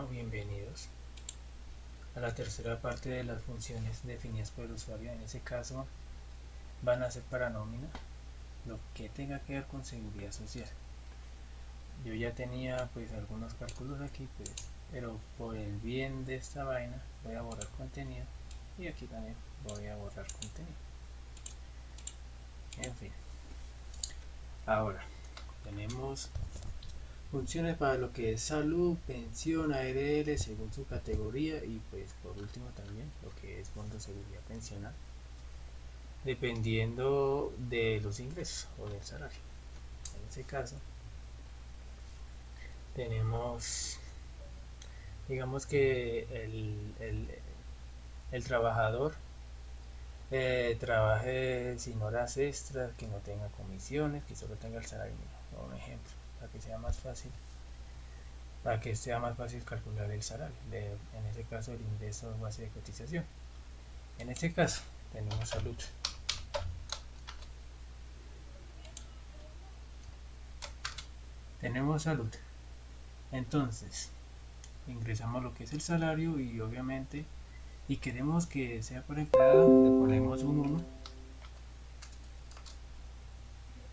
Bueno, bienvenidos a la tercera parte de las funciones definidas por el usuario. En ese caso van a ser para nómina lo que tenga que ver con seguridad social. Yo ya tenía pues algunos cálculos aquí, pues, pero por el bien de esta vaina voy a borrar contenido y aquí también voy a borrar contenido. En fin, ahora tenemos funciones para lo que es salud, pensión, ARL según su categoría y pues por último también lo que es fondo de seguridad pensional dependiendo de los ingresos o del salario. En ese caso tenemos, digamos que el trabajador trabaje sin horas extras, que no tenga comisiones, que solo tenga el salario mínimo, un ejemplo, para que sea más fácil calcular el salario, en este caso el ingreso base de cotización. En este caso tenemos salud. Tenemos salud. Entonces, ingresamos lo que es el salario y obviamente, y queremos que sea por empleado, le ponemos un 1.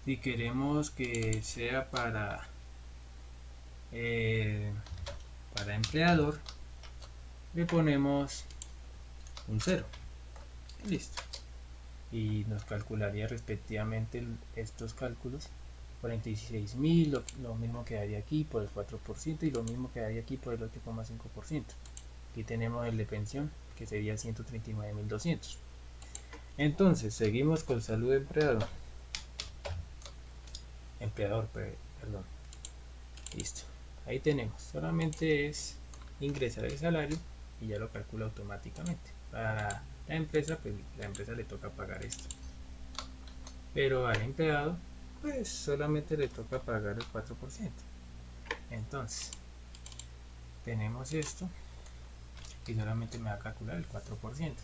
Si queremos que sea eh, para empleador, le ponemos un 0. Listo. Y nos calcularía respectivamente estos cálculos. 46.000, lo mismo quedaría aquí por el 4% y lo mismo quedaría aquí por el 8,5%. Aquí tenemos el de pensión, que sería 139.200. Entonces, seguimos con salud de empleador, perdón. Listo. Ahí tenemos. Solamente es ingresar el salario y ya lo calcula automáticamente. Para la empresa, pues la empresa le toca pagar esto. Pero al empleado, pues solamente le toca pagar el 4%. Entonces, tenemos esto y solamente me va a calcular el 4%.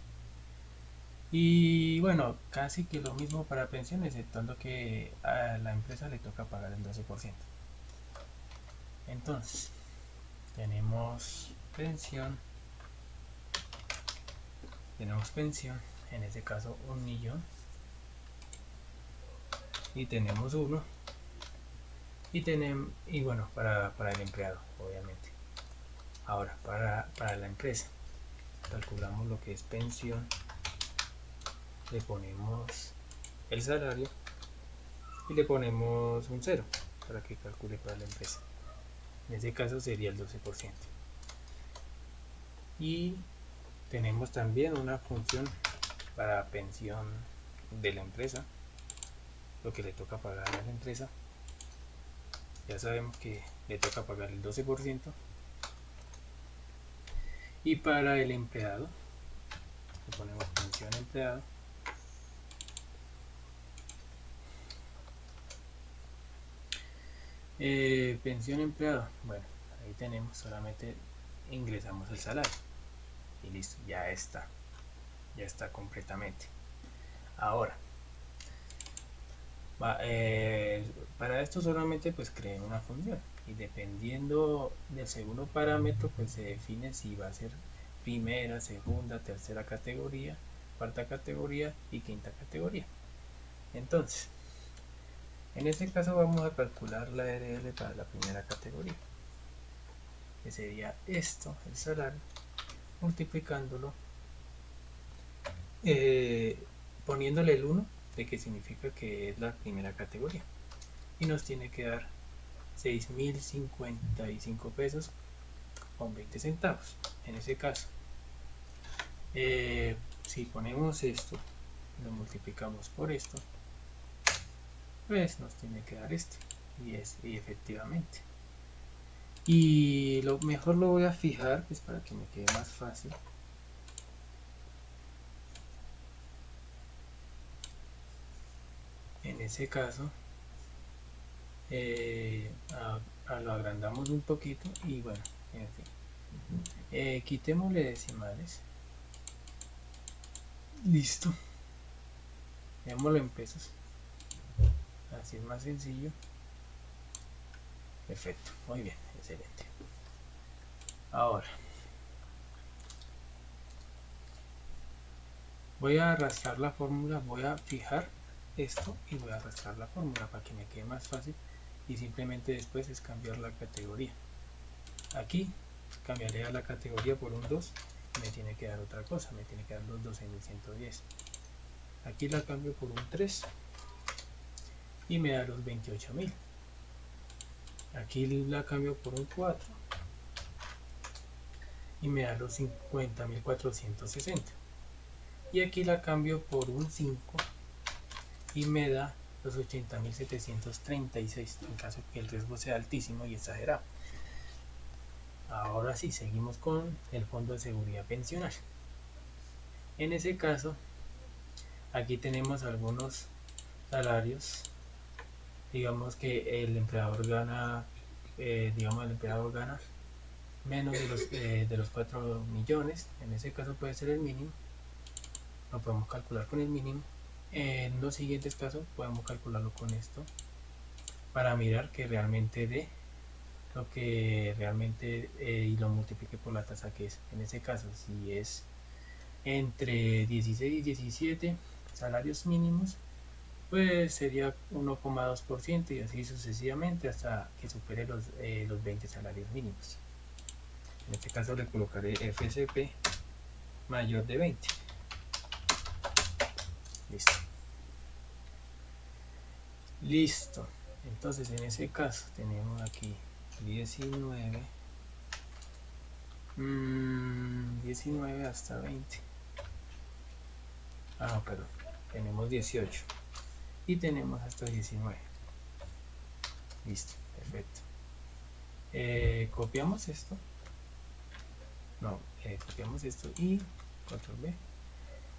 Y bueno, casi que lo mismo para pensiones, exceptuando que a la empresa le toca pagar el 12%. Entonces, tenemos pensión, en este caso 1.000.000, y tenemos 1, y bueno, para el empleado, obviamente. Ahora, para la empresa, calculamos lo que es pensión, le ponemos el salario y le ponemos un 0 para que calcule para la empresa. En este caso sería el 12%. Y tenemos también una función para pensión de la empresa, lo que le toca pagar a la empresa. Ya sabemos que le toca pagar el 12%. Y para el empleado, le ponemos pensión empleado. Pensión empleado, bueno, ahí tenemos, solamente ingresamos el salario y listo, ya está completamente. Ahora, para esto solamente pues creen una función y dependiendo del segundo parámetro pues se define si va a ser primera, segunda, tercera categoría, cuarta categoría y quinta categoría. Entonces, en este caso vamos a calcular la RL para la primera categoría, que sería esto, el salario, multiplicándolo, poniéndole el 1, de que significa que es la primera categoría, y nos tiene que dar 6.055 pesos con 20 centavos. En ese caso, si ponemos esto, lo multiplicamos por esto, pues nos tiene que dar esto, y efectivamente. Y lo mejor lo voy a fijar, pues para que me quede más fácil. En ese caso, lo agrandamos un poquito y bueno, en fin. Quitémosle decimales. Listo. Veámoslo en pesos. Así es más sencillo. Perfecto, muy bien, excelente. Ahora voy a arrastrar la fórmula, voy a fijar esto y voy a arrastrar la fórmula para que me quede más fácil, y simplemente después es cambiar la categoría. Aquí cambiaré a la categoría por un 2 y me tiene que dar otra cosa, me tiene que dar los 12.110. Aquí la cambio por un 3 y me da los 28.000. Aquí la cambio por un 4 y me da los 50.460. Y aquí la cambio por un 5 y me da los 80.736, en caso que el riesgo sea altísimo y exagerado. Ahora sí, seguimos con el fondo de seguridad pensional. En ese caso, aquí tenemos algunos salarios. Digamos que el empleador gana, menos de los 4 millones. En ese caso puede ser el mínimo. Lo podemos calcular con el mínimo. En los siguientes casos podemos calcularlo con esto para mirar que realmente dé lo que realmente y lo multiplique por la tasa que es. En ese caso, si es entre 16 y 17 salarios mínimos, pues sería 1,2% y así sucesivamente hasta que supere los 20 salarios mínimos. En este caso le colocaré FSP mayor de 20. Listo. Entonces en ese caso tenemos aquí 19 hasta 20. Ah, perdón. Tenemos 18 y tenemos hasta 19. Listo, perfecto. Copiamos esto. No, copiamos esto y control B.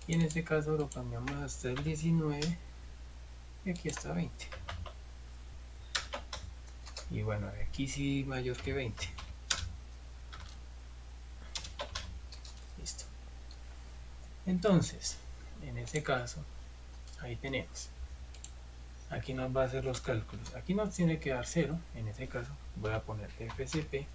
Y en este caso lo cambiamos hasta el 19 y aquí hasta 20. Y bueno, aquí sí mayor que 20. Listo. Entonces, en este caso, ahí tenemos. Aquí nos va a hacer los cálculos. Aquí nos tiene que dar 0. En este caso, voy a poner FSP.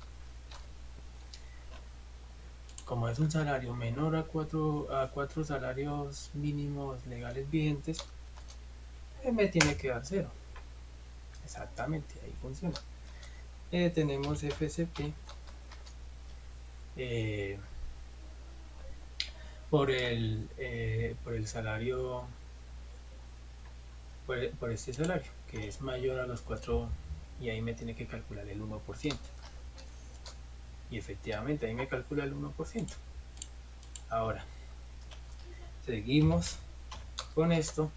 Como es un salario menor a 4 salarios mínimos legales vigentes, me tiene que dar 0. Exactamente, ahí funciona. Tenemos FSP por el salario, por este salario, que es mayor a los 4, y ahí me tiene que calcular el 1%. Y efectivamente, ahí me calcula el 1%. Ahora, seguimos con esto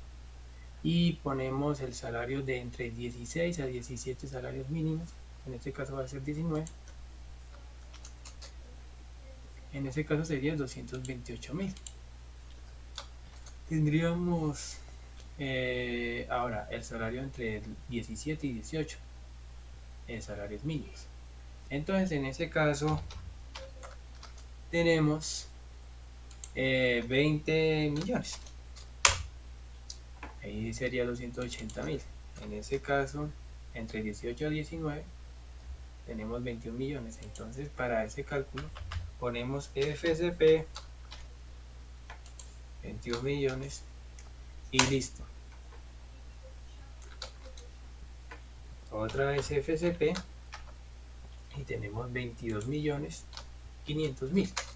y ponemos el salario de entre 16 a 17 salarios mínimos. En este caso va a ser 19. En ese caso sería 228.000. Tendríamos ahora el salario entre 17 y 18 salarios mínimos. Entonces en ese caso tenemos 20 millones. Ahí sería 280.000. En ese caso, entre 18 a 19 tenemos 21 millones. Entonces para ese cálculo ponemos FSP 21 millones y listo. Otra vez FSP y tenemos 22.500.000.